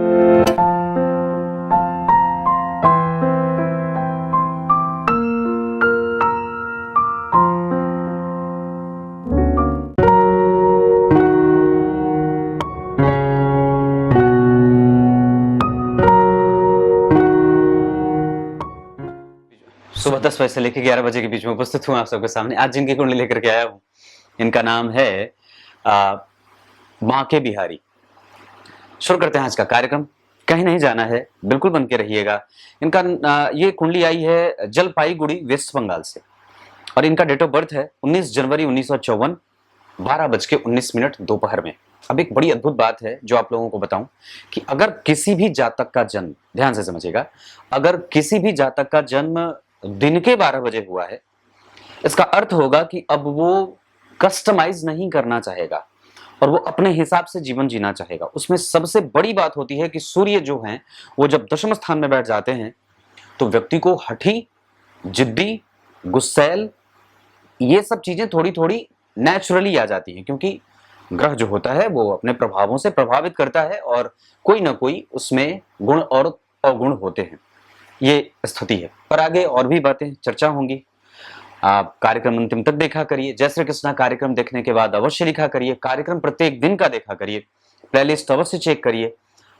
सुबह 10 बजे से लेकर 11 बजे के बीच में उपस्थित हूँ आप सबके सामने। आज जिनकी कुंडली लेकर के आया हूँ, इनका नाम है बांके बिहारी। शुरू करते हैं आज का कार्यक्रम। कहीं नहीं जाना है, बिल्कुल बन के रहिएगा। इनका ये कुंडली आई है जलपाईगुड़ी, वेस्ट बंगाल से, और इनका डेट ऑफ बर्थ है 19 जनवरी 1954, 12:19 दोपहर में। अब एक बड़ी अद्भुत बात है जो आप लोगों को बताऊं कि अगर किसी भी जातक का जन्म, ध्यान से समझिएगा, अगर किसी भी जातक का जन्म दिन के 12 बजे हुआ है, इसका अर्थ होगा कि अब वो कस्टमाइज नहीं करना चाहेगा और वो अपने हिसाब से जीवन जीना चाहेगा। उसमें सबसे बड़ी बात होती है कि सूर्य जो हैं वो जब दशम स्थान में बैठ जाते हैं तो व्यक्ति को हठी, जिद्दी, गुस्सैल, ये सब चीजें थोड़ी थोड़ी नेचुरली आ जाती हैं, क्योंकि ग्रह जो होता है वो अपने प्रभावों से प्रभावित करता है और कोई ना कोई उसमें गुण और अवगुण होते हैं। ये स्थिति है। पर आगे और भी बातें चर्चा होंगी। आप कार्यक्रम अंतिम तक देखा करिए। जय श्री कृष्णा कार्यक्रम देखने के बाद अवश्य लिखा करिए। कार्यक्रम प्रत्येक दिन का देखा करिए। प्लेलिस्ट अवश्य चेक करिए।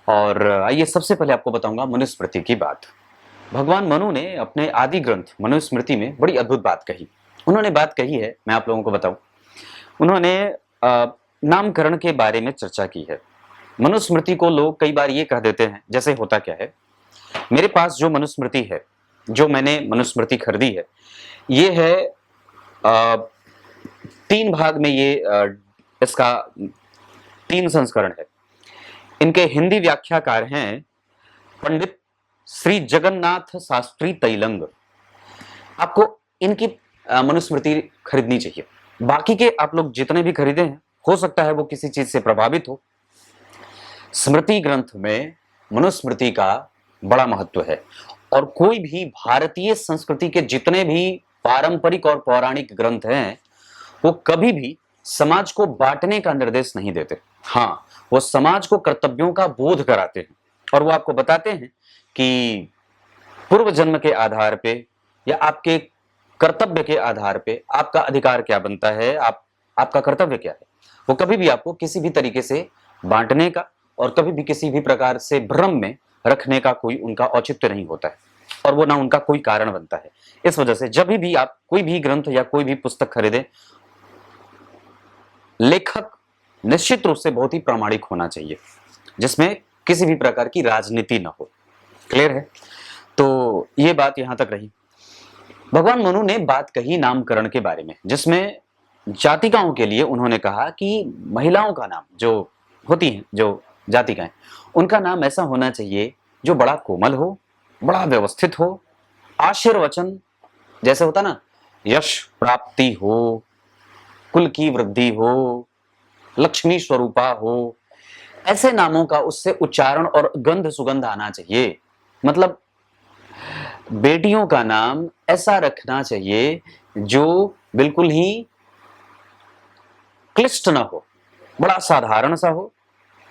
और आइए सबसे पहले आपको बताऊंगा मनुस्मृति की बात। भगवान मनु ने अपने आदि ग्रंथ मनुस्मृति में बड़ी अद्भुत बात कही। उन्होंने बात कही है, मैं आप लोगों को बताऊं, उन्होंने नामकरण के बारे में चर्चा की है। मनुस्मृति को लोग कई बार ये कह देते हैं, जैसे होता क्या है, मेरे पास जो मनुस्मृति है, जो मैंने मनुस्मृति खरीदी है, ये है 3 भाग में, ये इसका 3 संस्करण है। इनके हिंदी व्याख्याकार हैं पंडित श्री जगन्नाथ शास्त्री तैलंग। आपको इनकी मनुस्मृति खरीदनी चाहिए। बाकी के आप लोग जितने भी खरीदे हैं, हो सकता है वो किसी चीज से प्रभावित हो। स्मृति ग्रंथ में मनुस्मृति का बड़ा महत्व है और कोई भी भारतीय संस्कृति के जितने भी पारंपरिक और पौराणिक ग्रंथ हैं वो कभी भी समाज को बांटने का निर्देश नहीं देते। हाँ, वो समाज को कर्तव्यों का बोध कराते हैं और वो आपको बताते हैं कि पूर्व जन्म के आधार पे या आपके कर्तव्य के आधार पे आपका अधिकार क्या बनता है, आपका कर्तव्य क्या है। वो कभी भी आपको किसी भी तरीके से बांटने का और कभी भी किसी भी प्रकार से भ्रम में रखने का कोई उनका औचित्य नहीं होता है और वो ना उनका कोई कारण बनता है। इस वजह से जब भी आप कोई भी ग्रंथ या कोई भी पुस्तक खरीदें, लेखक निश्चित रूप से बहुत ही प्रामाणिक होना चाहिए, जिसमें किसी भी प्रकार की राजनीति ना हो। क्लियर है? तो ये बात यहां तक रही। भगवान मनु ने बात कही नामकरण के बारे में, जिसमें जातिकाओं के लिए उन्होंने कहा कि महिलाओं का नाम जो होती हैं, जो जातिकाएं, उनका नाम ऐसा होना चाहिए जो बड़ा कोमल हो, बड़ा व्यवस्थित हो, आशीर्वचन जैसे होता ना, यश प्राप्ति हो, कुल की वृद्धि हो, लक्ष्मी स्वरूपा हो, ऐसे नामों का उससे उच्चारण और गंध सुगंध आना चाहिए। मतलब बेटियों का नाम ऐसा रखना चाहिए जो बिल्कुल ही क्लिष्ट ना हो, बड़ा साधारण सा हो,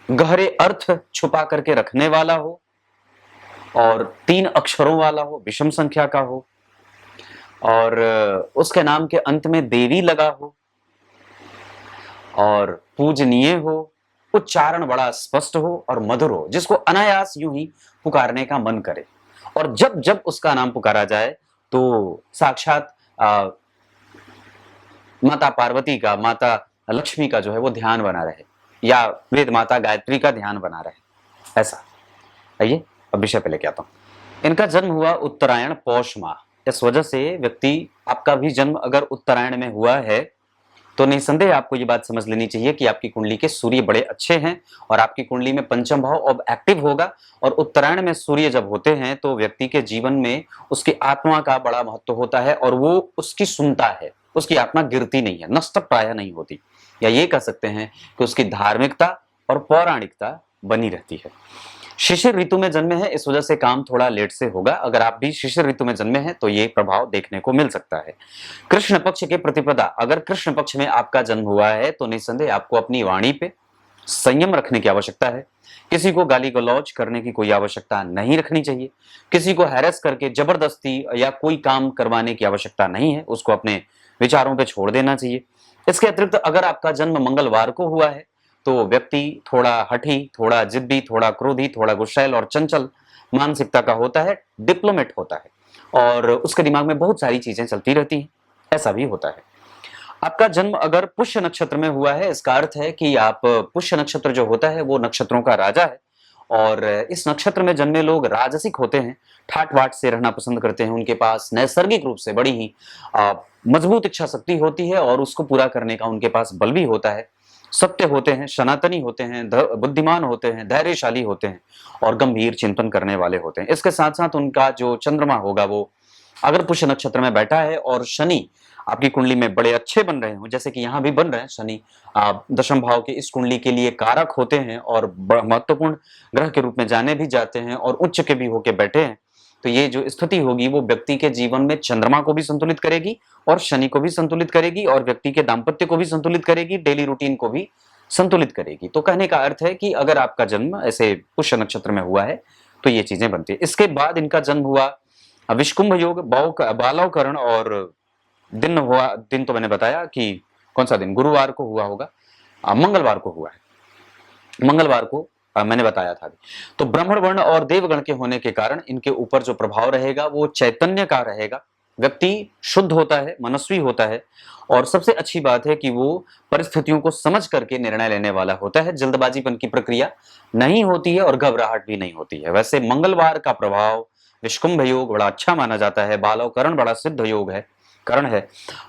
गहरे अर्थ छुपा करके रखने वाला हो और 3 अक्षरों वाला हो, विषम संख्या का हो और उसके नाम के अंत में देवी लगा हो और पूजनीय हो, उच्चारण बड़ा स्पष्ट हो और मधुर हो, जिसको अनायास यूं ही पुकारने का मन करे। और जब जब उसका नाम पुकारा जाए तो साक्षात माता पार्वती का, माता लक्ष्मी का जो है वो ध्यान बना रहे या वेद माता गायत्री का ध्यान बना रहे। ऐसा। आइए अब विषय पे लेके आता हूं। इनका जन्म हुआ उत्तरायण पौष माह। इस वजह से व्यक्ति, आपका भी जन्म अगर उत्तरायण में हुआ है तो निसंदेह आपको ये बात समझ लेनी चाहिए कि आपकी कुंडली के सूर्य बड़े अच्छे हैं और आपकी कुंडली में पंचम भाव अब एक्टिव होगा। और उत्तरायण में सूर्य जब होते हैं तो व्यक्ति के जीवन में उसकी आत्मा का बड़ा महत्व होता है और वो उसकी सुनता है, उसकी आत्मा गिरती नहीं है, नष्ट प्राय नहीं होती, या ये कह सकते हैं कि उसकी धार्मिकता और पौराणिकता बनी रहती है। शिशिर ऋतु में जन्मे हैं, इस वजह से काम थोड़ा लेट से होगा। अगर आप भी शिशिर ऋतु में जन्मे हैं तो ये प्रभाव देखने को मिल सकता है। कृष्ण पक्ष के प्रतिपदा, अगर कृष्ण पक्ष में आपका जन्म हुआ है तो निसंदेह आपको अपनी वाणी पे, संयम रखने की आवश्यकता है। किसी को गाली गलौज करने की कोई आवश्यकता नहीं रखनी चाहिए। किसी को हैरेस करके जबरदस्ती या कोई काम करवाने की आवश्यकता नहीं है, उसको अपने विचारों पे छोड़ देना चाहिए। इसके अतिरिक्त अगर आपका जन्म मंगलवार को हुआ है तो व्यक्ति थोड़ा हठी, थोड़ा जिद्दी, थोड़ा क्रोधी, थोड़ा गुस्सैल और चंचल मानसिकता का होता है, डिप्लोमेट होता है और उसके दिमाग में बहुत सारी चीजें चलती रहती हैं। ऐसा भी होता है। आपका जन्म अगर पुष्य नक्षत्र में हुआ है, इसका अर्थ है कि आप पुष्य नक्षत्र जो होता है वो नक्षत्रों का राजा है और इस नक्षत्र में जन्मे लोग राजसिक होते हैं, ठाट बाट से रहना पसंद करते हैं। उनके पास नैसर्गिक रूप से बड़ी ही मजबूत इच्छा शक्ति होती है और उसको पूरा करने का उनके पास बल भी होता है। सत्य होते हैं, सनातनी होते हैं, बुद्धिमान होते हैं, धैर्यशाली होते हैं और गंभीर चिंतन करने वाले होते हैं। इसके साथ साथ उनका जो चंद्रमा होगा वो अगर पुष्य नक्षत्र में बैठा है और शनि आपकी कुंडली में बड़े अच्छे बन रहे हो, जैसे कि यहाँ भी बन रहे हैं शनि, दशम भाव के इस कुंडली के लिए कारक होते हैं और महत्वपूर्ण ग्रह के रूप में जाने भी जाते हैं और उच्च के भी होके बैठे हैं, तो ये जो स्थिति होगी वो व्यक्ति के जीवन में चंद्रमा को भी संतुलित करेगी और शनि को भी संतुलित करेगी और व्यक्ति के दाम्पत्य को भी संतुलित करेगी, डेली रूटीन को भी संतुलित करेगी। तो कहने का अर्थ है कि अगर आपका जन्म ऐसे पुष्य नक्षत्र में हुआ है तो ये चीजें बनती है। इसके बाद इनका जन्म हुआ विषकुंभ योग, बालवकरण और दिन तो मैंने बताया कि कौन सा दिन, गुरुवार को हुआ होगा, मंगलवार को हुआ है, मंगलवार को मैंने बताया था। तो ब्राह्मण वर्ण और देवगण के होने के कारण इनके ऊपर जो प्रभाव रहेगा वो चैतन्य का रहेगा। व्यक्ति शुद्ध होता है, मनस्वी होता है और सबसे अच्छी बात है कि वो परिस्थितियों को समझ करके निर्णय लेने वाला होता है। जल्दबाजीपन की प्रक्रिया नहीं होती है और घबराहट भी नहीं होती है। वैसे मंगलवार का प्रभाव, विषकुंभ योग बड़ा अच्छा माना जाता है, बालवकरण बड़ा सिद्ध योग है, करण है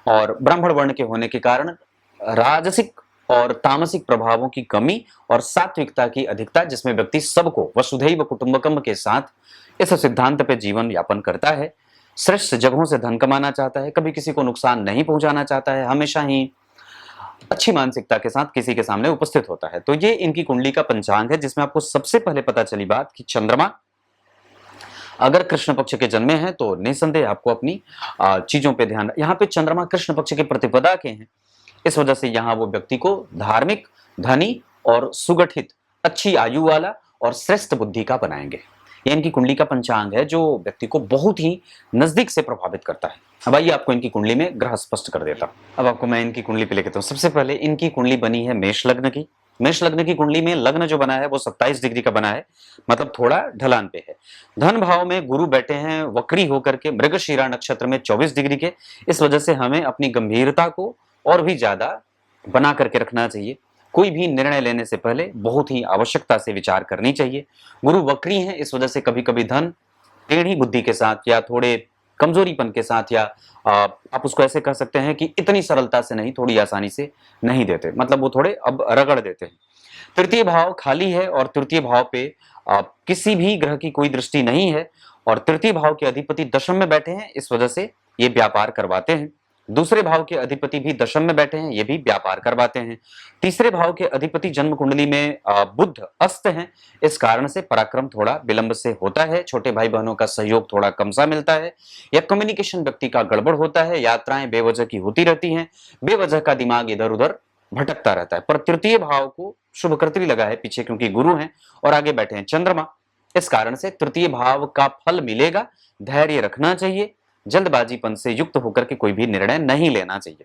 और ब्राह्मण वर्ण के होने के कारण राजसिक और तामसिक प्रभावों की कमी और सात्विकता की अधिकता, जिसमें व्यक्ति सबको वसुधैव कुटुंबकम के साथ इस सिद्धांत पे जीवन यापन करता है। श्रेष्ठ जगहों से धन कमाना चाहता है, कभी किसी को नुकसान नहीं पहुंचाना चाहता है, हमेशा ही अच्छी मानसिकता के साथ किसी के सामने उपस्थित होता है। तो ये इनकी कुंडली का पंचांग है, जिसमें आपको सबसे पहले पता चली बात कि चंद्रमा अगर कृष्ण पक्ष के जन्मे हैं तो निसंदेह आपको अपनी चीजों पे ध्यान, यहाँ पे चंद्रमा कृष्ण पक्ष के प्रतिपदा के हैं, इस वजह से यहाँ वो व्यक्ति को धार्मिक, धनी और सुगठित, अच्छी आयु वाला और श्रेष्ठ बुद्धि का बनाएंगे। ये इनकी कुंडली का पंचांग है जो व्यक्ति को बहुत ही नजदीक से प्रभावित करता है। अब आइए आपको इनकी कुंडली में ग्रह स्पष्ट कर देता हूं। अब आपको मैं इनकी कुंडली पे लेके हूँ। सबसे पहले इनकी कुंडली बनी है मेष लग्न की। मेष लग्न की कुंडली में लग्न जो बना है वो 27 डिग्री का बना है, मतलब थोड़ा ढलान पे है। धन भाव में गुरु बैठे हैं वक्री होकर के मृगशिरा नक्षत्र में 24 डिग्री के। इस वजह से हमें अपनी गंभीरता को और भी ज्यादा बना करके रखना चाहिए। कोई भी निर्णय लेने से पहले बहुत ही आवश्यकता से विचार करनी चाहिए। गुरु वक्री हैं, इस वजह से कभी कभी धन टेढ़ी बुद्धि के साथ या थोड़े कमजोरीपन के साथ, या आप उसको ऐसे कह सकते हैं कि इतनी सरलता से नहीं, थोड़ी आसानी से नहीं देते, मतलब वो थोड़े अब रगड़ देते हैं। तृतीय भाव खाली है और तृतीय भाव पे किसी भी ग्रह की कोई दृष्टि नहीं है और तृतीय भाव के अधिपति दशम में बैठे हैं, इस वजह से ये व्यापार करवाते हैं। दूसरे भाव के अधिपति भी दशम में बैठे हैं, ये भी व्यापार करवाते हैं। तीसरे भाव के अधिपति जन्म कुंडली में बुध अस्त हैं, इस कारण से पराक्रम थोड़ा विलंब से होता है, छोटे भाई बहनों का सहयोग थोड़ा कम सा मिलता है, या कम्युनिकेशन व्यक्ति का गड़बड़ होता है, यात्राएं बेवजह की होती रहती हैं, बेवजह का दिमाग इधर उधर भटकता रहता है। पर तृतीय भाव को शुभकर्त्री लगा है पीछे, क्योंकि गुरु हैं और आगे बैठे हैं चंद्रमा, इस कारण से तृतीय भाव का फल मिलेगा। धैर्य रखना चाहिए, जल्दबाजीपन से युक्त होकर के कोई भी निर्णय नहीं लेना चाहिए।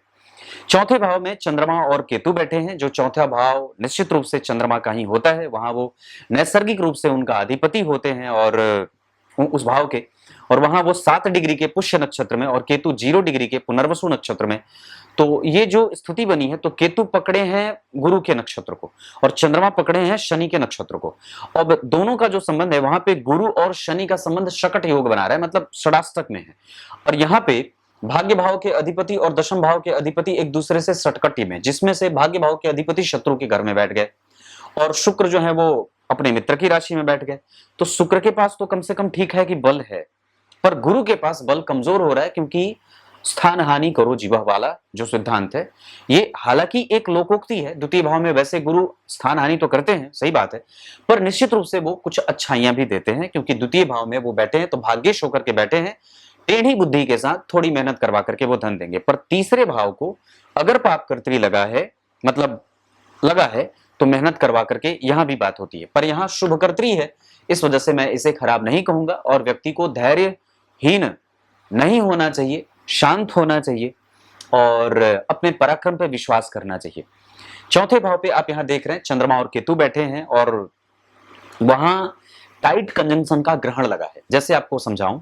चौथे भाव में चंद्रमा और केतु बैठे हैं, जो चौथा भाव निश्चित रूप से चंद्रमा का ही होता है, वहां वो नैसर्गिक रूप से उनका अधिपति होते हैं और उस भाव के, और वहां वो 7 डिग्री के पुष्य नक्षत्र में और केतु 0 डिग्री के पुनर्वसु नक्षत्र में। तो ये जो स्थिति बनी है, तो केतु पकड़े हैं गुरु के नक्षत्र को और चंद्रमा पकड़े हैं शनि के नक्षत्र को। अब दोनों का जो संबंध है, वहां पे गुरु और शनि का संबंध शकट योग बना रहा है, मतलब षडाष्टक में है। और यहाँ पे भाग्य भाव के अधिपति और दशम भाव के अधिपति एक दूसरे से सटकटी में, जिसमें से भाग्य भाव के अधिपति शत्रु के घर में बैठ गए और शुक्र जो है वो अपने मित्र की राशि में बैठ गए। तो शुक्र के पास तो कम से कम ठीक है कि बल है, पर गुरु के पास बल कमजोर हो रहा है, क्योंकि स्थान हानि करो जीवा वाला जो सिद्धांत है, ये हालांकि एक लोकोक्ति है। द्वितीय भाव में वैसे गुरु स्थान हानि तो करते हैं, सही बात है, पर निश्चित रूप से वो कुछ अच्छाइयां भी देते हैं, क्योंकि द्वितीय भाव में वो बैठे हैं तो भाग्येश होकर के बैठे हैं, टेढ़ी बुद्धि के साथ थोड़ी मेहनत करवा करके वो धन देंगे। पर तीसरे भाव को अगर पाप कर्तरी लगा है, मतलब लगा है, तो मेहनत करवा करके यहाँ भी बात होती है, पर यहाँ शुभकर्त्री है, इस वजह से मैं इसे खराब नहीं कहूंगा। और व्यक्ति को धैर्यहीन नहीं होना चाहिए, शांत होना चाहिए और अपने पराक्रम पर विश्वास करना चाहिए। चौथे भाव पे आप यहाँ देख रहे हैं चंद्रमा और केतु बैठे हैं और वहां टाइट कंजंक्शन का ग्रहण लगा है। जैसे आपको समझाऊं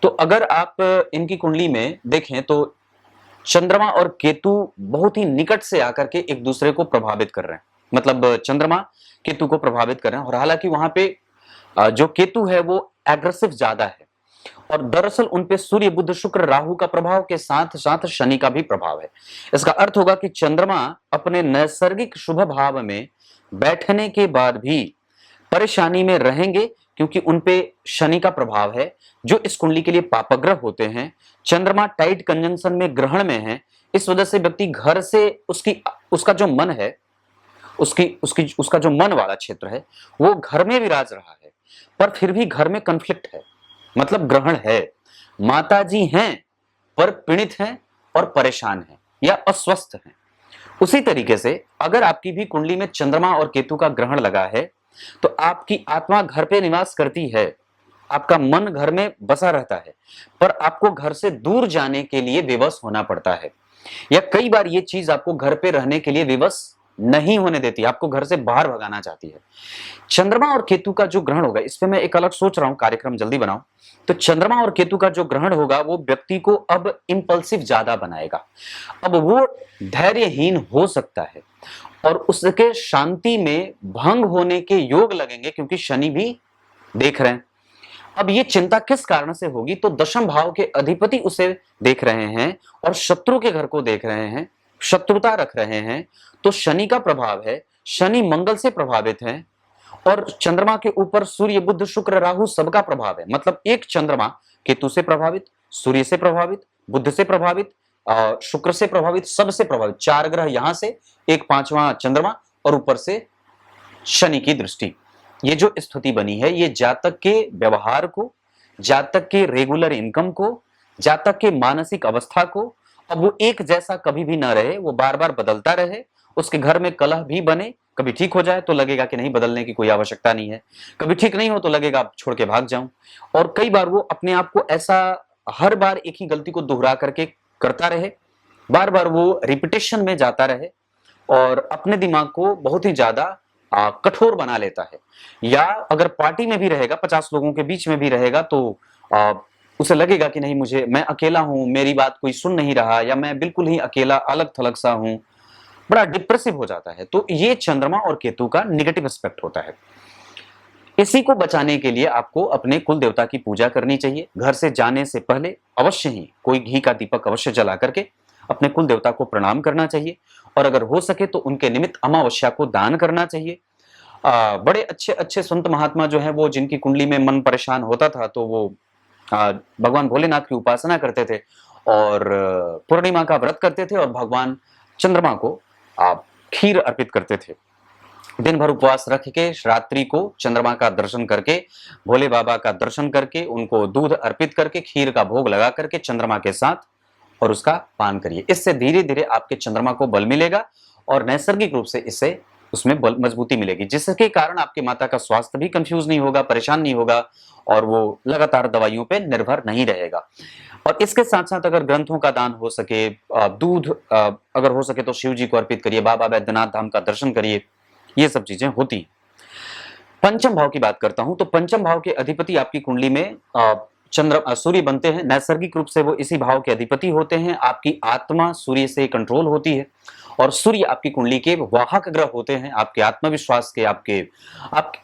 तो अगर आप इनकी कुंडली में देखें तो चंद्रमा और केतु बहुत ही निकट से आकर के एक दूसरे को प्रभावित कर रहे हैं, मतलब चंद्रमा केतु को प्रभावित कर रहे हैं। और हालांकि वहां पे जो केतु है वो एग्रेसिव ज्यादा है और दरअसल उनपे सूर्य बुध शुक्र राहु का प्रभाव के साथ साथ शनि का भी प्रभाव है। इसका अर्थ होगा कि चंद्रमा अपने नैसर्गिक शुभ भाव में बैठने के बाद भी परेशानी में रहेंगे, क्योंकि उनपे शनि का प्रभाव है जो इस कुंडली के लिए पापग्रह होते हैं। चंद्रमा टाइट कंजंक्शन में ग्रहण में है, इस वजह से व्यक्ति घर से उसका जो मन है, उसका जो मन वाला क्षेत्र है वो घर में विराज रहा है, पर फिर भी घर में कॉन्फ्लिक्ट है, मतलब ग्रहण है। माताजी हैं पर पीड़ित हैं और परेशान हैं या अस्वस्थ हैं। उसी तरीके से अगर आपकी भी कुंडली में चंद्रमा और केतु का ग्रहण लगा है तो आपकी आत्मा घर पे निवास करती है, आपका मन घर में बसा रहता है, पर आपको घर से दूर जाने के लिए विवश होना पड़ता है, या कई बार ये चीज आपको घर पे रहने के लिए विवश नहीं होने देती, आपको घर से बाहर भगाना चाहती है। चंद्रमा और केतु का जो ग्रहण होगा, इस पे मैं एक अलग सोच रहा हूं, कार्यक्रम जल्दी बनाऊं। तो चंद्रमा और केतु का जो ग्रहण होगा वो व्यक्ति को अब इंपल्सिव ज्यादा बनाएगा, अब वो धैर्यहीन हो सकता है और उसके शांति में भंग होने के योग लगेंगे, क्योंकि शनि भी देख रहे हैं। अब ये चिंता किस कारण से होगी, तो दशम भाव के अधिपति उसे देख रहे हैं और शत्रु के घर को देख रहे हैं, शत्रुता रख रहे हैं, तो शनि का प्रभाव है, शनि मंगल से प्रभावित है और चंद्रमा के ऊपर सूर्य बुध शुक्र राहु सबका प्रभाव है। मतलब एक चंद्रमा केतु से प्रभावित, सूर्य से प्रभावित, बुध से प्रभावित, शुक्र से प्रभावित, सबसे प्रभावित, चार ग्रह यहां से, एक पांचवा चंद्रमा और ऊपर से शनि की दृष्टि। ये जो स्थिति बनी है ये जातक के व्यवहार को, जातक के रेगुलर इनकम को, जातक के मानसिक अवस्था को, अब वो एक जैसा कभी भी ना रहे, वो बार बार बदलता रहे। उसके घर में कलह भी बने, कभी ठीक हो जाए तो लगेगा कि नहीं, बदलने की कोई आवश्यकता नहीं है, कभी ठीक नहीं हो तो लगेगा आप छोड़ के भाग जाऊं। और कई बार वो अपने आप को ऐसा हर बार एक ही गलती को दोहरा करके करता रहे, बार बार वो रिपीटेशन में जाता रहे और अपने दिमाग को बहुत ही ज्यादा कठोर बना लेता है। या अगर पार्टी में भी रहेगा, 50 लोगों के बीच में भी रहेगा, तो उसे लगेगा कि नहीं, मैं अकेला हूं, मेरी बात कोई सुन नहीं रहा, या मैं बिल्कुल ही अकेला अलग थलग सा हूं, बड़ा डिप्रेसिव हो जाता है। तो ये चंद्रमा और केतु का नेगेटिव एस्पेक्ट होता है। इसी को बचाने के लिए आपको अपने कुल देवता की पूजा करनी चाहिए। घर से जाने से पहले अवश्य ही कोई घी का दीपक अवश्य जला करके अपने कुल देवता को प्रणाम करना चाहिए और अगर हो सके तो उनके निमित्त अमावस्या को दान करना चाहिए। बड़े अच्छे अच्छे संत महात्मा जो है वो, जिनकी कुंडली में मन परेशान होता था, तो वो भगवान भोलेनाथ की उपासना करते थे और पूर्णिमा का व्रत करते थे और भगवान चंद्रमा को खीर अर्पित करते थे। दिन भर उपवास रख के रात्रि को चंद्रमा का दर्शन करके, भोले बाबा का दर्शन करके, उनको दूध अर्पित करके, खीर का भोग लगा करके चंद्रमा के साथ और उसका पान करिए। इससे धीरे धीरे आपके चंद्रमा को बल मिलेगा और नैसर्गिक रूप से इससे उसमें बल मजबूती मिलेगी, जिसके कारण आपके माता का स्वास्थ्य भी कंफ्यूज नहीं होगा, परेशान नहीं होगा और वो लगातार दवाइयों पे निर्भर नहीं रहेगा। और इसके साथ साथ अगर ग्रंथों का दान हो सके, दूध अगर हो सके तो शिव जी को अर्पित करिए, बाबा बैद्यनाथ धाम का दर्शन करिए, ये सब चीजें होती हैं। पंचम भाव की बात करता हूं तो पंचम भाव के अधिपति आपकी कुंडली में सूर्य बनते हैं। नैसर्गिक रूप से वो इसी भाव के अधिपति होते हैं। आपकी आत्मा सूर्य से कंट्रोल होती है और सूर्य आपकी कुंडली के वाहक ग्रह होते हैं, आपके आत्मविश्वास के,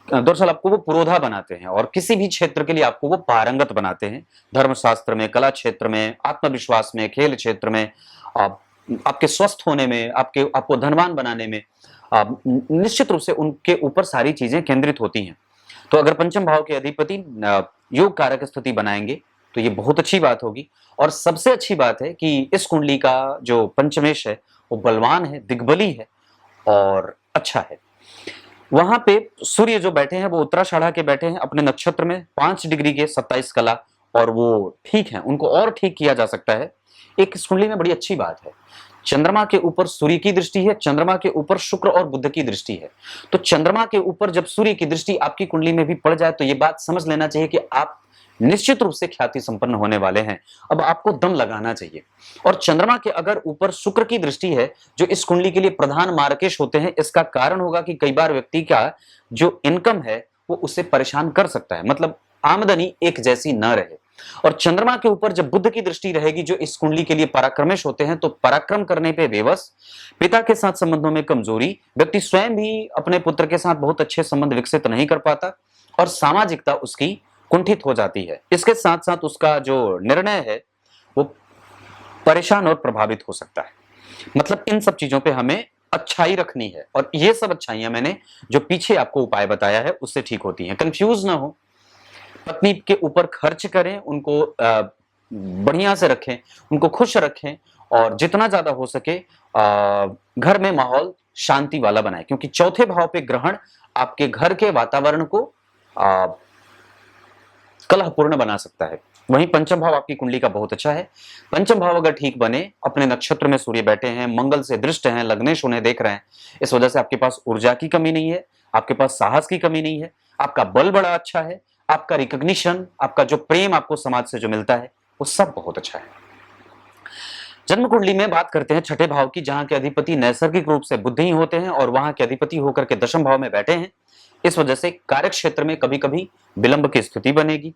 दरअसल आपको वो पुरोधा बनाते हैं और किसी भी क्षेत्र के लिए आपको वो पारंगत बनाते हैं। धर्मशास्त्र में, कला क्षेत्र में, आत्मविश्वास में, खेल क्षेत्र में, आपके स्वस्थ होने में, आपको धनवान बनाने में, निश्चित रूप से उनके ऊपर सारी चीजें केंद्रित होती हैं। तो अगर पंचम भाव के अधिपति योग कारक स्थिति बनाएंगे तो ये बहुत अच्छी बात होगी। और सबसे अच्छी बात है कि इस कुंडली का जो पंचमेश है वो बलवान है, दिग्बली है और अच्छा है। वहां पे सूर्य जो बैठे हैं वो उत्तराषाढ़ा के बैठे हैं अपने नक्षत्र में, 5 डिग्री के 27 कला, और वो ठीक है, उनको और ठीक किया जा सकता है। एक इस कुंडली में बड़ी अच्छी बात है, चंद्रमा के ऊपर सूर्य की दृष्टि है, चंद्रमा के ऊपर शुक्र और बुध की दृष्टि है। तो चंद्रमा के ऊपर जब सूर्य की दृष्टि आपकी कुंडली में भी पड़ जाए तो ये बात समझ लेना चाहिए कि आप निश्चित रूप से ख्याति संपन्न होने वाले हैं। अब आपको दम लगाना चाहिए। और चंद्रमा के अगर ऊपर शुक्र की दृष्टि है, जो इस कुंडली के लिए प्रधान मार्केश होते हैं, इसका कारण होगा कि कई बार व्यक्ति का जो इनकम है वो उसे परेशान कर सकता है, मतलब आमदनी एक जैसी न रहे। और चंद्रमा के ऊपर जब बुध की दृष्टि रहेगी, जो इस कुंडली के लिए पराक्रमेश होते हैं, तो पराक्रम करने पे बेबस, पिता के साथ संबंधों में कमजोरी, व्यक्ति स्वयं भी अपने पुत्र के साथ बहुत अच्छे संबंध विकसित नहीं कर पाता और सामाजिकता उसकी कुंठित हो जाती है। इसके साथ साथ उसका जो निर्णय है वो परेशान और प्रभावित हो सकता है। मतलब इन सब चीजों पे हमें अच्छाई रखनी है और ये सब अच्छाइयां मैंने जो पीछे आपको उपाय बताया है उससे ठीक होती हैं। कंफ्यूज ना हो, पत्नी के ऊपर खर्च करें, उनको बढ़िया से रखें, उनको खुश रखें और जितना ज्यादा हो सके घर में माहौल शांति वाला बनाएं, क्योंकि चौथे भाव पे ग्रहण आपके घर के वातावरण को कलहपूर्ण बना सकता है। वहीं पंचम भाव आपकी कुंडली का बहुत अच्छा है। पंचम भाव अगर ठीक बने, अपने नक्षत्र में सूर्य बैठे हैं, मंगल से दृष्ट हैं, लग्नेश उन्हें देख रहे हैं, इस वजह से आपके पास ऊर्जा की कमी नहीं है, आपके पास साहस की कमी नहीं है, आपका बल बड़ा अच्छा है, आपका रिकॉग्निशन, आपका जो प्रेम आपको समाज से जो मिलता है वो सब बहुत अच्छा है। जन्म कुंडली में बात करते हैं छठे भाव की, जहां के अधिपति नैसर्गिक रूप से बुध ही होते हैं और वहां के अधिपति होकर के दशम भाव में बैठे हैं। इस वजह से कार्य क्षेत्र में कभी कभी विलंब की स्थिति बनेगी,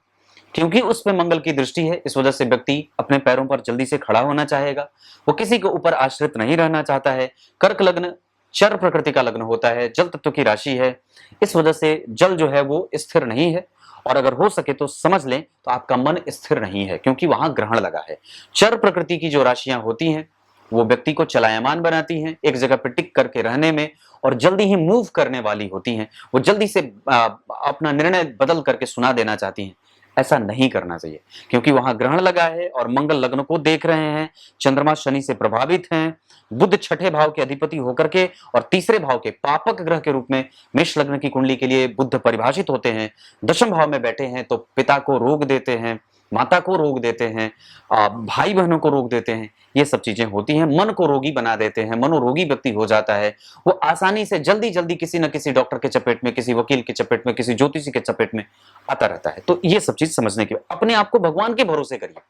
क्योंकि उस पर मंगल की दृष्टि है। इस वजह से व्यक्ति अपने पैरों पर जल्दी से खड़ा होना चाहेगा, वो किसी के ऊपर आश्रित नहीं रहना चाहता है। कर्क लग्न चर प्रकृति का लग्न होता है, जल तत्व की राशि है, इस वजह से जल जो है वो स्थिर नहीं है और अगर हो सके तो समझ लें तो आपका मन स्थिर नहीं है, क्योंकि वहां ग्रहण लगा है। चर प्रकृति की जो राशियां होती हैं वो व्यक्ति को चलायमान बनाती हैं, एक जगह पर टिक करके रहने में, और जल्दी ही मूव करने वाली होती हैं। वो जल्दी से अपना निर्णय बदल करके सुना देना चाहती हैं। ऐसा नहीं करना चाहिए, क्योंकि वहां ग्रहण लगा है और मंगल लग्न को देख रहे हैं, चंद्रमा शनि से प्रभावित हैं, बुध छठे भाव के अधिपति होकर के और तीसरे भाव के पापक ग्रह के रूप में मेष लग्न की कुंडली के लिए बुध परिभाषित होते हैं, दशम भाव में बैठे हैं, तो पिता को रोग देते हैं, माता को रोग देते हैं, भाई बहनों को रोग देते हैं। ये सब चीजें होती हैं, मन को रोगी बना देते हैं, मनोरोगी व्यक्ति हो जाता है। वो आसानी से जल्दी जल्दी किसी न किसी डॉक्टर के चपेट में, किसी वकील के चपेट में, किसी ज्योतिषी के चपेट में आता रहता है। तो ये सब चीज समझने के बाद अपने आप को भगवान के भरोसे करिए,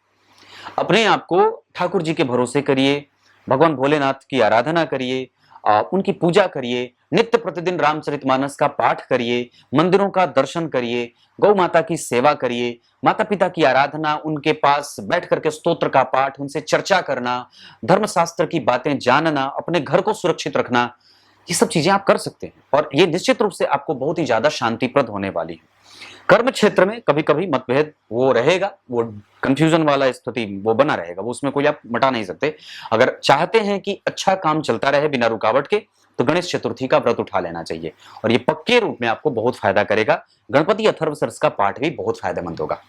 अपने आप को ठाकुर जी के भरोसे करिए, भगवान भोलेनाथ की आराधना करिए, उनकी पूजा करिए, नित्य प्रतिदिन रामचरितमानस का पाठ करिए, मंदिरों का दर्शन करिए, गौ माता की सेवा करिए, माता पिता की आराधना, उनके पास बैठ करके स्तोत्र का पाठ, उनसे चर्चा करना, धर्मशास्त्र की बातें जानना, अपने घर को सुरक्षित रखना, ये सब चीजें आप कर सकते हैं और ये निश्चित रूप से आपको बहुत ही ज्यादा शांतिप्रद होने वाली है। कर्म क्षेत्र में कभी कभी मतभेद वो रहेगा, वो कंफ्यूजन वाला स्थिति वो बना रहेगा, वो उसमें कोई आप मटा नहीं सकते। अगर चाहते हैं कि अच्छा काम चलता रहे बिना रुकावट के, तो गणेश चतुर्थी का व्रत उठा लेना चाहिए और ये पक्के रूप में आपको बहुत फायदा करेगा। गणपति अथर्वशीर्ष का पाठ भी बहुत फायदेमंद होगा।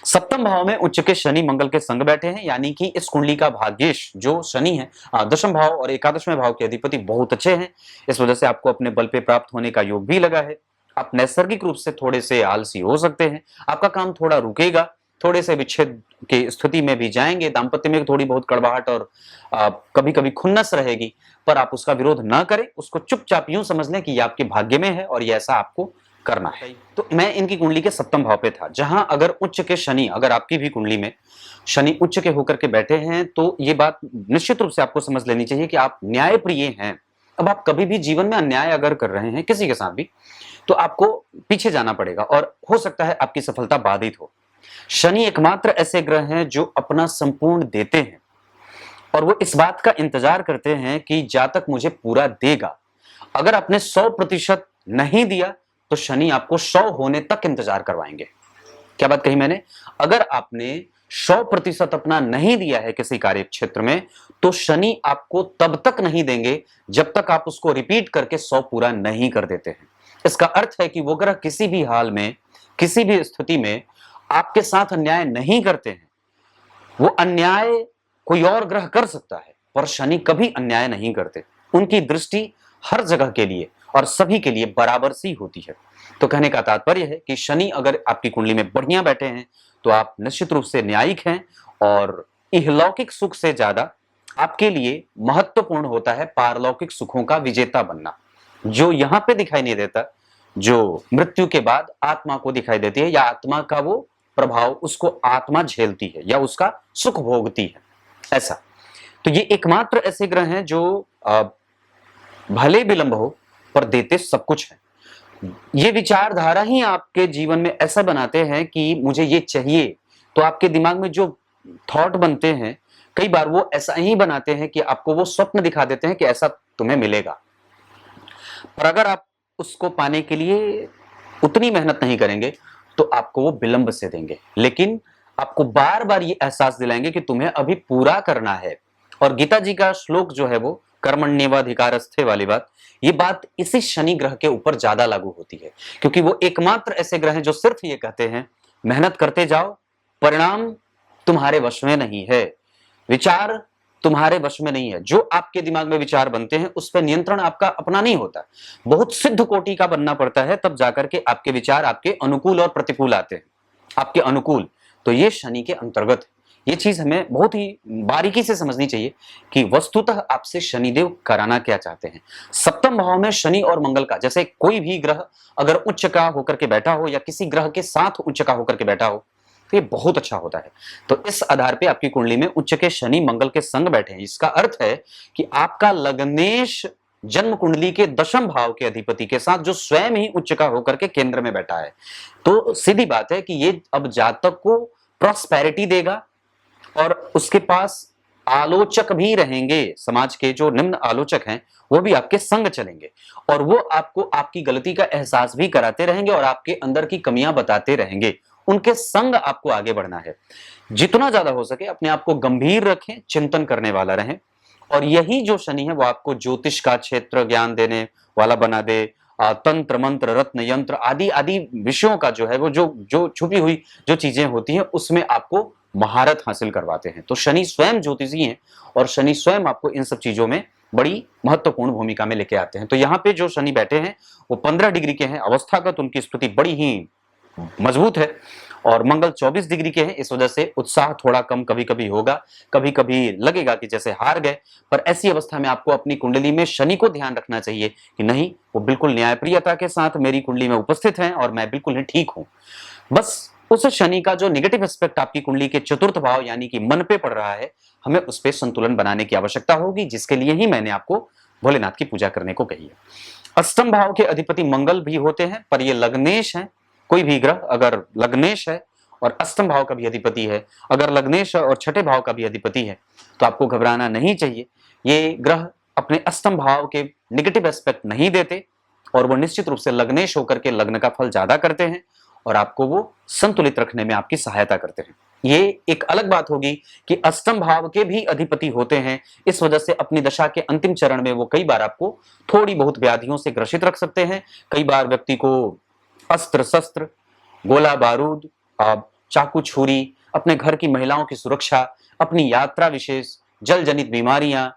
सप्तम भाव में उच्च के शनि मंगल के संग बैठे हैं, यानी कि इस कुंडली का भाग्येश जो शनि है, दशम भाव और एकादशवें भाव के अधिपति बहुत अच्छे हैं। इस वजह से आपको अपने बल पे प्राप्त होने का योग भी लगा है। आप नैसर्गिक रूप से थोड़े से आलसी हो सकते हैं, आपका काम थोड़ा रुकेगा, थोड़े से विच्छेद की स्थिति में भी जाएंगे, दाम्पत्य में थोड़ी बहुत कड़वाहट और कभी कभी खुन्नस रहेगी, पर आप उसका विरोध ना करें, उसको चुपचाप यूं समझ लें कि ये आपके भाग्य में है और ये ऐसा आपको करना है। तो मैं इनकी कुंडली के सप्तम भाव पे था, जहां अगर उच्च के शनि, अगर आपकी भी कुंडली में शनि उच्च के होकर के बैठे हैं, तो ये बात निश्चित रूप से आपको समझ लेनी चाहिए कि आप न्याय प्रिय हैं। अब आप कभी भी जीवन में अन्याय अगर कर रहे हैं किसी के साथ भी, तो आपको पीछे जाना पड़ेगा और हो सकता है आपकी सफलता बाधित हो। शनि एकमात्र ऐसे ग्रह हैं जो अपना संपूर्ण देते हैं और वो इस बात का इंतजार करते हैं कि जातक मुझे पूरा देगा। अगर आपने 100% नहीं दिया तो शनि आपको 100 होने तक इंतजार करवाएंगे। क्या बात कही मैंने? अगर आपने 100% अपना नहीं दिया है किसी कार्य क्षेत्र में, तो शनि आपको तब तक नहीं देंगे जब तक आप उसको रिपीट करके 100 पूरा नहीं कर देते हैं। इसका अर्थ है कि वो ग्रह किसी भी हाल में, किसी भी स्थिति में आपके साथ अन्याय नहीं करते हैं। वो अन्याय कोई और ग्रह कर सकता है, पर शनि कभी अन्याय नहीं करते। उनकी दृष्टि हर जगह के लिए और सभी के लिए बराबर सी होती है। तो कहने का तात्पर्य है कि शनि अगर आपकी कुंडली में बढ़िया बैठे हैं तो आप निश्चित रूप से न्यायिक हैं और इहलौकिक सुख से ज्यादा आपके लिए महत्वपूर्ण होता है पारलौकिक सुखों का विजेता बनना, जो यहां पे दिखाई नहीं देता, जो मृत्यु के बाद आत्मा को दिखाई देती है, या आत्मा का वो प्रभाव उसको आत्मा झेलती है या उसका सुख भोगती है, ऐसा। तो ये एकमात्र ऐसे ग्रह हैं जो भले विलंब हो पर देते सब कुछ है। ये विचारधारा ही आपके जीवन में ऐसा बनाते हैं कि मुझे ये चाहिए, तो आपके दिमाग में जो थॉट बनते हैं, कई बार वो ऐसा ही बनाते हैं कि आपको वो स्वप्न दिखा देते हैं कि ऐसा तुम्हें मिलेगा। पर अगर आप उसको पाने के लिए उतनी मेहनत नहीं करेंगे तो आपको वो विलंब से देंगे, लेकिन आपको बार बार ये एहसास दिलाएंगे कि तुम्हें अभी पूरा करना है। और गीता जी का श्लोक जो है वो कर्मण्येवाधिकारस्थे वाली बात, ये बात इसी शनि ग्रह के ऊपर ज्यादा लागू होती है, क्योंकि वो एकमात्र ऐसे ग्रह हैं जो सिर्फ ये कहते हैं मेहनत करते जाओ, परिणाम तुम्हारे वश में नहीं है, विचार तुम्हारे वश में नहीं है। जो आपके दिमाग में विचार बनते हैं उस पर नियंत्रण आपका अपना नहीं होता, बहुत सिद्ध कोटि का बनना पड़ता है, तब जाकर के आपके विचार आपके अनुकूल और प्रतिकूल आते हैं। आपके अनुकूल तो ये शनि के अंतर्गत है। ये चीज हमें बहुत ही बारीकी से समझनी चाहिए कि वस्तुतः आपसे शनिदेव कराना क्या चाहते हैं। सप्तम भाव में शनि और मंगल का, जैसे कोई भी ग्रह अगर उच्च का होकर के बैठा हो या किसी ग्रह के साथ उच्च का होकर के बैठा हो तो ये बहुत अच्छा होता है। तो इस आधार पे आपकी कुंडली में उच्च के शनि मंगल के संग बैठे हैं, इसका अर्थ है कि आपका लग्नेश जन्म कुंडली के दशम भाव के अधिपति के साथ जो स्वयं ही उच्च का होकर के केंद्र में बैठा है, तो सीधी बात है कि ये अब जातक को प्रॉस्पेरिटी देगा और उसके पास आलोचक भी रहेंगे। समाज के जो निम्न आलोचक हैं वो भी आपके संग चलेंगे और वो आपको आपकी गलती का एहसास भी कराते रहेंगे और आपके अंदर की कमियां बताते रहेंगे। उनके संग आपको आगे बढ़ना है। जितना ज्यादा हो सके अपने आप को गंभीर रखें, चिंतन करने वाला रहें, और यही जो शनि है वो आपको ज्योतिष का क्षेत्र ज्ञान देने वाला बना दे। तंत्र मंत्र रत्न यंत्र आदि आदि विषयों का जो है वो जो छुपी हुई जो चीजें होती हैं उसमें आपको महारत हासिल करवाते हैं। तो शनि स्वयं ज्योतिषी हैं और शनि स्वयं आपको इन सब चीजों में बड़ी महत्वपूर्ण भूमिका में लेके आते हैं। तो यहाँ पे जो शनि बैठे हैं वो 15 डिग्री के हैं, अवस्थागत उनकी स्थिति बड़ी ही मजबूत है, और मंगल 24 डिग्री के हैं। इस वजह से उत्साह थोड़ा कम कभी कभी होगा, कभी कभी लगेगा कि जैसे हार गए, पर ऐसी अवस्था में आपको अपनी कुंडली में शनि को ध्यान रखना चाहिए कि नहीं, वो बिल्कुल न्यायप्रियता के साथ मेरी कुंडली में उपस्थित हैं और मैं बिल्कुल ही ठीक हूं। बस उस शनि का जो नेगेटिव एस्पेक्ट आपकी कुंडली के चतुर्थ भाव यानी कि मन पे पड़ रहा है, हमें उस पर संतुलन बनाने की आवश्यकता होगी, जिसके लिए ही मैंने आपको भोलेनाथ की पूजा करने को कही है। अष्टम भाव के अधिपति मंगल भी होते हैं, पर ये लग्नेश है। कोई भी ग्रह अगर लग्नेश है और अष्टम भाव का भी अधिपति है, अगर लग्नेश और छठे भाव का भी अधिपति है, तो आपको घबराना नहीं चाहिए। ये ग्रह अपने अष्टम भाव के नेगेटिव एस्पेक्ट नहीं देते और वो निश्चित रूप से लग्नेश होकर के लग्न का फल ज्यादा करते हैं और आपको वो संतुलित रखने में आपकी सहायता करते हैं। ये एक अलग बात होगी कि अष्टम भाव के भी अधिपति होते हैं, इस वजह से अपनी दशा के अंतिम चरण में वो कई बार आपको थोड़ी बहुत व्याधियों से ग्रसित रख सकते हैं। कई बार व्यक्ति को अस्त्र शस्त्र, गोला बारूद, चाकू छुरी, अपने घर की महिलाओं की सुरक्षा, अपनी यात्रा विशेष, जल जनित बीमारियां,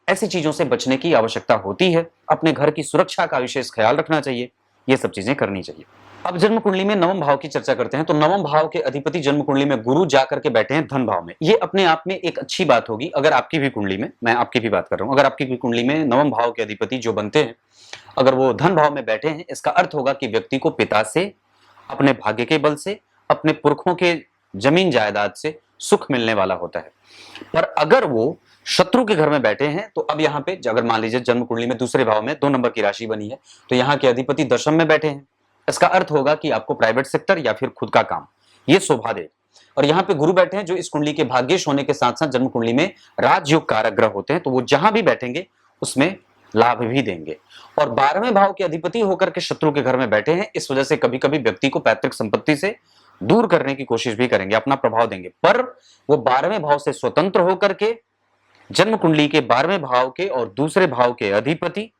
ऐसी चीजों से बचने की आवश्यकता होती है। अपने घर की सुरक्षा का विशेष ख्याल रखना चाहिए, ये सब चीजें करनी चाहिए। अब जन्म कुंडली में नवम भाव की चर्चा करते हैं। तो नवम भाव के अधिपति जन्म कुंडली में गुरु जाकर के बैठे हैं धन भाव में। ये अपने आप में एक अच्छी बात होगी अगर आपकी भी कुंडली में, मैं आपकी भी बात कर रहा हूं, अगर आपकी भी कुंडली में नवम भाव के अधिपति जो बनते हैं अगर वो धन भाव में बैठे हैं, इसका अर्थ होगा कि व्यक्ति को पिता से, अपने भाग्य के बल से, अपने पुरखों के जमीन जायदाद से सुख मिलने वाला होता है। पर अगर वो शत्रु के घर में बैठे हैं तो अब यहाँ पे अगर मान लीजिए जन्म कुंडली में दूसरे भाव में 2 नंबर की राशि बनी है तो यहाँ के अधिपति दशम में बैठे हैं, इसका अर्थ होगा कि आपको प्राइवेट सेक्टर या फिर खुद का काम ये शोभा दे। और यहाँ पे गुरु बैठे हैं जो इस कुंडली के भाग्येश होने के साथ साथ जन्म कुंडली में राजयोग कारक ग्रह होते हैं, तो वो जहां भी बैठेंगे उसमें लाभ भी देंगे। और 12वें भाव के अधिपति होकर के शत्रु के घर में बैठे हैं, इस वजह से कभी कभी व्यक्ति को पैतृक संपत्ति से दूर करने की कोशिश भी करेंगे, अपना प्रभाव देंगे। पर वो 12वें भाव से स्वतंत्र होकर के जन्म कुंडली के 12वें भाव के और दूसरे भाव के अधिपति,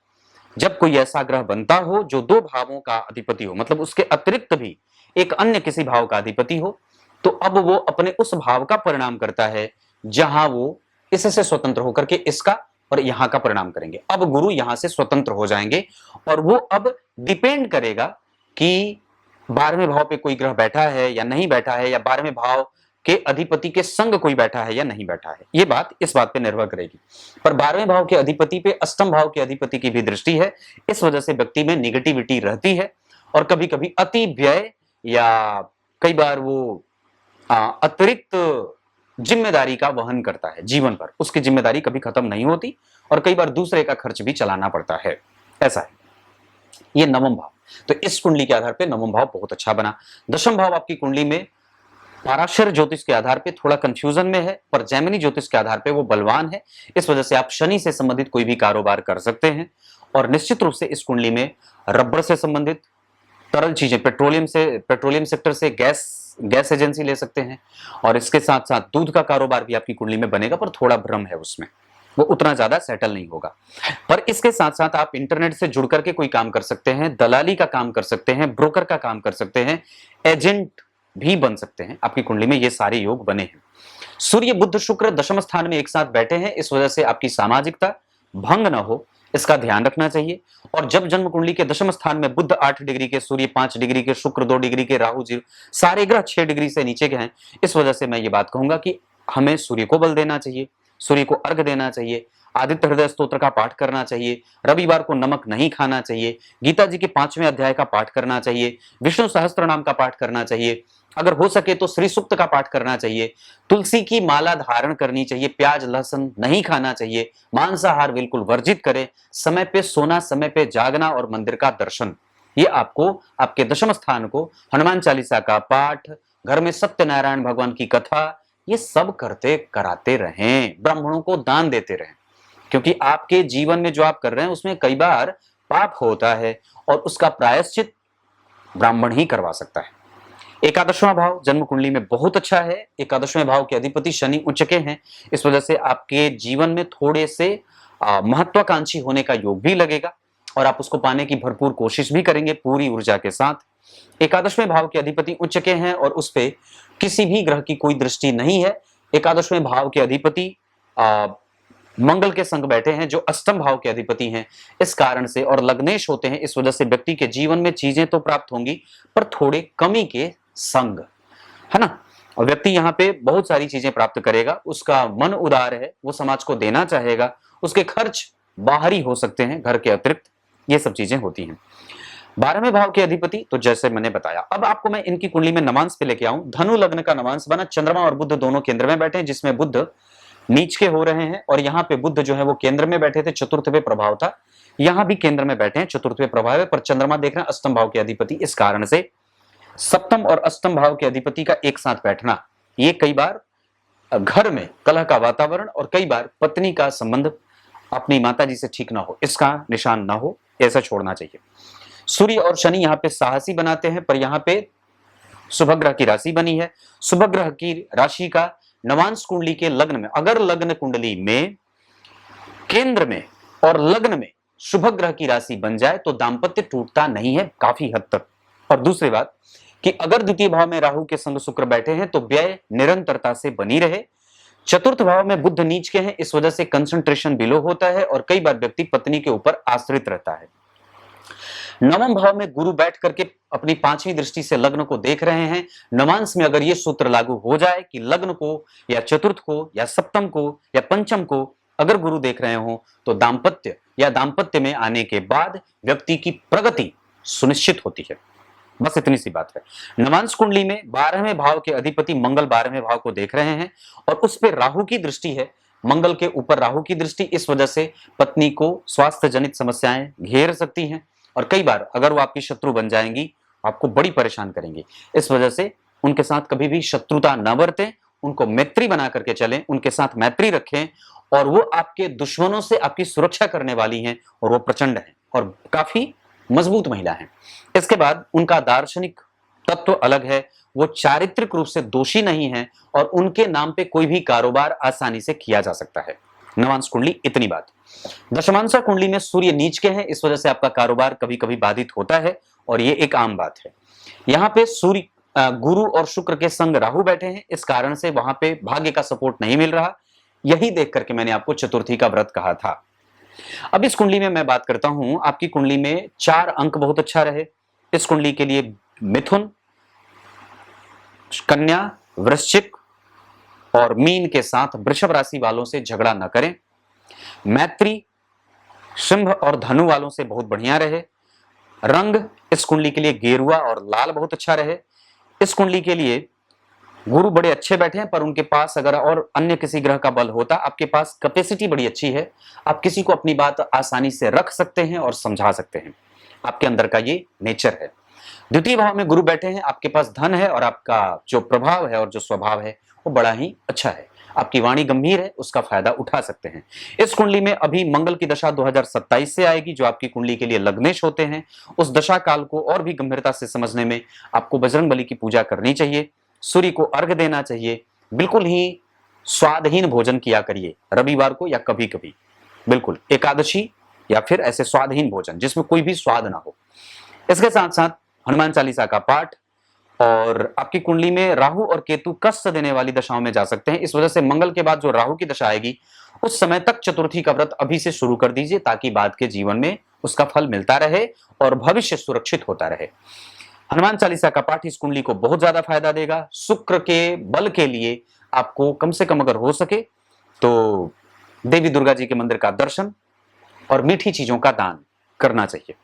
जब कोई ऐसा ग्रह बनता हो जो 2 भावों का अधिपति हो, मतलब उसके अतिरिक्त भी एक अन्य किसी भाव का अधिपति हो, तो अब वो अपने उस भाव का परिणाम करता है जहां वो इससे स्वतंत्र होकर के इसका और यहां का परिणाम करेंगे। अब गुरु यहां से स्वतंत्र हो जाएंगे और वो अब डिपेंड करेगा कि 12वें भाव पे कोई ग्रह बैठा है या नहीं बैठा है, या 12वें भाव के अधिपति के संग कोई बैठा है या नहीं बैठा है, ये बात इस बात पे निर्भर करेगी। पर 12वें भाव के अधिपति पे अष्टम भाव के अधिपति की भी दृष्टि है, इस वजह से व्यक्ति में निगेटिविटी रहती है और कभी कभी अति व्यय या कई बार वो अतिरिक्त जिम्मेदारी का वहन करता है जीवन पर, उसकी जिम्मेदारी कभी खत्म नहीं होती और कई बार दूसरे का खर्च भी चलाना पड़ता है, ऐसा है। ये नवम भाव, तो इस कुंडली के आधार पे नवम भाव बहुत अच्छा बना। दशम भाव आपकी कुंडली में पाराशर ज्योतिष के आधार पे थोड़ा कंफ्यूजन में है, पर जैमिनी ज्योतिष के आधार पे वो बलवान है, इस वजह से आप शनि से संबंधित कोई भी कारोबार कर सकते हैं। और निश्चित रूप से इस कुंडली में रबर से संबंधित तरल चीजें, पेट्रोलियम सेक्टर से गैस एजेंसी ले सकते हैं, और इसके साथ साथ दूध का कारोबार भी आपकी कुंडली में बनेगा, पर थोड़ा भ्रम है उसमें, वो उतना ज्यादा सेटल नहीं होगा। पर इसके साथ साथ आप इंटरनेट से जुड़ करके कोई काम कर सकते हैं, दलाली का काम कर सकते हैं, ब्रोकर का काम कर सकते हैं, एजेंट भी बन सकते हैं। आपकी कुंडली में ये सारे योग बने हैं। सूर्य बुध शुक्र दशम स्थान में एक साथ बैठे हैं, इस वजह से आपकी सामाजिकता भंग ना हो, इसका ध्यान रखना चाहिए। और जब जन्म कुंडली के दशम स्थान में बुध 8 डिग्री के, सूर्य 5 डिग्री के, शुक्र 2 डिग्री के, राहु 0, सारे ग्रह 6 डिग्री से नीचे के हैं, इस वजह से मैं ये बात कहूंगा कि हमें सूर्य को बल देना चाहिए, सूर्य को अर्घ देना चाहिए, आदित्य हृदय स्तोत्र का पाठ करना चाहिए, रविवार को नमक नहीं खाना चाहिए, गीता जी के 5वें अध्याय का पाठ करना चाहिए, विष्णु सहस्त्र नाम का पाठ करना चाहिए, अगर हो सके तो श्री सूक्त का पाठ करना चाहिए, तुलसी की माला धारण करनी चाहिए, प्याज लहसुन नहीं खाना चाहिए, मांसाहार बिल्कुल वर्जित करें, समय पे सोना, समय पे जागना और मंदिर का दर्शन, ये आपको आपके दशम स्थान को हनुमान चालीसा का पाठ, घर में सत्यनारायण भगवान की कथा, ये सब करते कराते रहें, ब्राह्मणों को दान देते रहें, क्योंकि आपके जीवन में जो आप कर रहे हैं उसमें कई बार पाप होता है और उसका प्रायश्चित ब्राह्मण ही करवा सकता है। एकादशवां भाव जन्म कुंडली में बहुत अच्छा है, एकादशवें भाव के अधिपति शनि उच्च के हैं, इस वजह से आपके जीवन में थोड़े से महत्वाकांक्षी होने का योग भी लगेगा और आप उसको पाने की भरपूर कोशिश भी करेंगे पूरी ऊर्जा के साथ। एकादशवें भाव के अधिपति उच्च के हैं और उस पे किसी भी ग्रह की कोई दृष्टि नहीं है। एकादशवें भाव के अधिपति मंगल के संग बैठे हैं जो अष्टम भाव के अधिपति हैं, इस कारण से, और लग्नेश होते हैं, इस वजह से व्यक्ति के जीवन में चीजें तो प्राप्त होंगी पर थोड़े कमी के संग, है ना। और व्यक्ति यहाँ पे बहुत सारी चीजें प्राप्त करेगा, उसका मन उदार है, वो समाज को देना चाहेगा, उसके खर्च बाहरी हो सकते हैं घर के अतिरिक्त, ये सब चीजें होती हैं। 12वें भाव के अधिपति तो जैसे मैंने बताया, अब आपको मैं इनकी कुंडली में नवांश पे लेके आऊं। धनु लग्न का नवांश बना, चंद्रमा और बुध दोनों केंद्र में बैठे हैं, जिसमें बुध नीच के हो रहे हैं और यहाँ पे बुध जो है वो केंद्र में बैठे थे, चतुर्थ पे प्रभाव था, यहाँ भी केंद्र में बैठे हैं, चतुर्थ पे प्रभाव है, पर चंद्रमा देख रहे हैं अष्टम भाव के अधिपति, इस कारण से सप्तम और अष्टम भाव के अधिपति का एक साथ बैठना, ये कई बार घर में कलह का वातावरण और कई बार पत्नी का संबंध अपनी माता जी से ठीक ना हो, इसका निशान ना हो, ऐसा छोड़ना चाहिए। सूर्य और शनि यहाँ पे साहसी बनाते हैं, पर यहाँ पे शुभ ग्रह की राशि बनी है, शुभ ग्रह की राशि का नवांश कुंडली के लग्न में, अगर लग्न कुंडली में केंद्र में और लग्न में शुभ ग्रह की राशि बन जाए तो दाम्पत्य टूटता नहीं है काफी हद तक। और दूसरी बात कि अगर द्वितीय भाव में राहु के संग शुक्र बैठे हैं तो व्यय निरंतरता से बनी रहे। चतुर्थ भाव में बुध नीच के हैं, इस वजह से कंसंट्रेशन बिलो होता है और कई बार व्यक्ति पत्नी के ऊपर आश्रित रहता है। नवम भाव में गुरु बैठ करके अपनी 5वीं दृष्टि से लग्न को देख रहे हैं। नवांश में अगर ये सूत्र लागू हो जाए कि लग्न को या चतुर्थ को या सप्तम को या पंचम को अगर गुरु देख रहे हो तो दाम्पत्य या दाम्पत्य में आने के बाद व्यक्ति की प्रगति सुनिश्चित होती है। बस इतनी सी बात है। नवांश कुंडली में 12वें भाव के अधिपति मंगल 12वें भाव को देख रहे हैं और उस पर राहु की दृष्टि है, मंगल के ऊपर राहु की दृष्टि, इस वजह से पत्नी को स्वास्थ्य जनित समस्याएं घेर सकती हैं और कई बार अगर वो आपकी शत्रु बन जाएंगी, आपको बड़ी परेशान करेंगी। इस वजह से उनके साथ कभी भी शत्रुता न बरतें, उनको मैत्री बना करके चलें, उनके साथ मैत्री रखें और वो आपके दुश्मनों से आपकी सुरक्षा करने वाली हैं और वो प्रचंड हैं और काफी मजबूत महिला हैं। इसके बाद उनका दार्शनिक तत्व अलग है, वो चारित्रिक रूप से दोषी नहीं है और उनके नाम पे कोई भी कारोबार आसानी से किया जा सकता है। नवांश कुंडली इतनी बात। दशमांशा कुंडली में सूर्य नीच के हैं, इस वजह से आपका कारोबार कभी कभी बाधित होता है और ये एक आम बात है। यहाँ पे सूर्य गुरु और शुक्र के संग राहु बैठे हैं, इस कारण से वहां पे भाग्य का सपोर्ट नहीं मिल रहा। यही देख करके मैंने आपको चतुर्थी का व्रत कहा था। अब इस कुंडली में मैं बात करता हूं, आपकी कुंडली में 4 अंक बहुत अच्छा रहे। इस कुंडली के लिए मिथुन, कन्या, वृश्चिक और मीन के साथ वृषभ राशि वालों से झगड़ा न करें। मैत्री सिंह और धनु वालों से बहुत बढ़िया रहे। रंग इस कुंडली के लिए गेरुआ और लाल बहुत अच्छा रहे। इस कुंडली के लिए गुरु बड़े अच्छे बैठे हैं, पर उनके पास अगर और अन्य किसी ग्रह का बल होता, आपके पास कैपेसिटी बड़ी अच्छी है, आप किसी को अपनी बात आसानी से रख सकते हैं और समझा सकते हैं, आपके अंदर का ये नेचर है। द्वितीय भाव में गुरु बैठे हैं, आपके पास धन है और आपका जो प्रभाव है और जो स्वभाव है वो बड़ा ही अच्छा है। आपकी वाणी गंभीर है, उसका फायदा उठा सकते हैं। इस कुंडली में अभी मंगल की दशा 2027 से आएगी, जो आपकी कुंडली के लिए लग्नेश होते हैं। उस दशा काल को और भी गंभीरता से समझने में आपको बजरंगबली की पूजा करनी चाहिए, सूर्य को अर्घ देना चाहिए, बिल्कुल ही स्वादहीन भोजन किया करिए रविवार को या कभी कभी, बिल्कुल एकादशी या फिर ऐसे स्वादहीन भोजन जिसमें कोई भी स्वाद ना हो। इसके साथ साथ हनुमान चालीसा का पाठ, और आपकी कुंडली में राहु और केतु कष्ट देने वाली दशाओं में जा सकते हैं। इस वजह से मंगल के बाद जो राहु की दशा आएगी उस समय तक चतुर्थी का व्रत अभी से शुरू कर दीजिए, ताकि बाद के जीवन में उसका फल मिलता रहे और भविष्य सुरक्षित होता रहे। हनुमान चालीसा का पाठ इस कुंडली को बहुत ज्यादा फायदा देगा। शुक्र के बल के लिए आपको कम से कम अगर हो सके तो देवी दुर्गा जी के मंदिर का दर्शन और मीठी चीजों का दान करना चाहिए।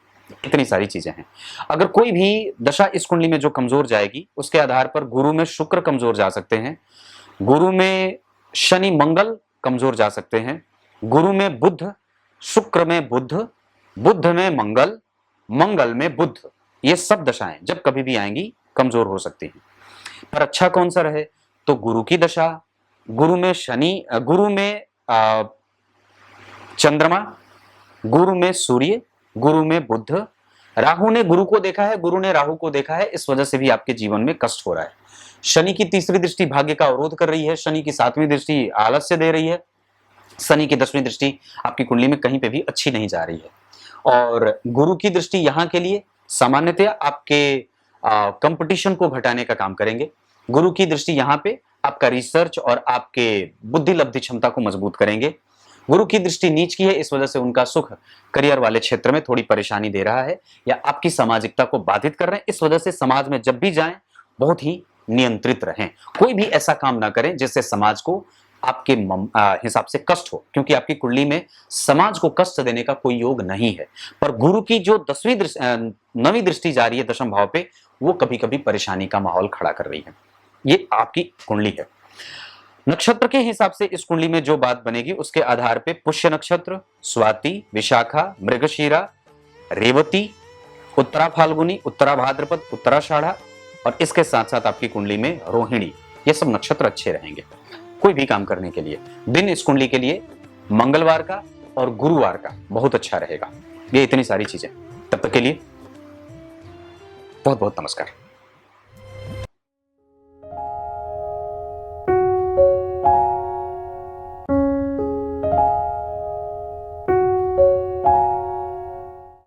इतनी सारी चीजें हैं। अगर कोई भी दशा इस कुंडली में जो कमजोर जाएगी, उसके आधार पर गुरु में शुक्र कमजोर जा सकते हैं, गुरु में शनि मंगल कमजोर जा सकते हैं, गुरु में बुध, शुक्र में बुध, बुध में मंगल, मंगल में बुध, ये सब दशाएं जब कभी भी आएंगी कमजोर हो सकती हैं। पर अच्छा कौन सा रहे, तो गुरु की दशा, गुरु में शनि, गुरु में चंद्रमा, गुरु में सूर्य, गुरु में बुध, राहु ने गुरु को देखा है, गुरु ने राहु को देखा है, इस वजह से भी आपके जीवन में कष्ट हो रहा है। शनि की तीसरी दृष्टि भाग्य का अवरोध कर रही है, शनि की सातवीं दृष्टि आलस्य दे रही है, शनि की 10वीं दृष्टि आपकी कुंडली में कहीं पे भी अच्छी नहीं जा रही है। और गुरु की दृष्टि यहाँ के लिए सामान्यतया आपके कंपटीशन को घटाने का काम करेंगे। गुरु की दृष्टि यहाँ पे आपका रिसर्च और आपके बुद्धि लब्धि क्षमता को मजबूत करेंगे। गुरु की दृष्टि नीच की है, इस वजह से उनका सुख करियर वाले क्षेत्र में थोड़ी परेशानी दे रहा है या आपकी सामाजिकता को बाधित कर रहे हैं। इस वजह से समाज में जब भी जाएं बहुत ही नियंत्रित रहें, कोई भी ऐसा काम ना करें जिससे समाज को आपके हिसाब से कष्ट हो, क्योंकि आपकी कुंडली में समाज को कष्ट देने का कोई योग नहीं है। पर गुरु की जो 9वीं दृष्टि जा रही है दशम भाव पे, वो कभी कभी परेशानी का माहौल खड़ा कर रही है। ये आपकी कुंडली है। नक्षत्र के हिसाब से इस कुंडली में जो बात बनेगी उसके आधार पे पुष्य नक्षत्र, स्वाति, विशाखा, मृगशीरा, रेवती, उत्तरा फाल्गुनी, उत्तरा भाद्रपद, उत्तराषाढ़ा और इसके साथ साथ आपकी कुंडली में रोहिणी, ये सब नक्षत्र अच्छे रहेंगे कोई भी काम करने के लिए। दिन इस कुंडली के लिए मंगलवार का और गुरुवार का बहुत अच्छा रहेगा। ये इतनी सारी चीजें। तब तक के लिए बहुत बहुत नमस्कार।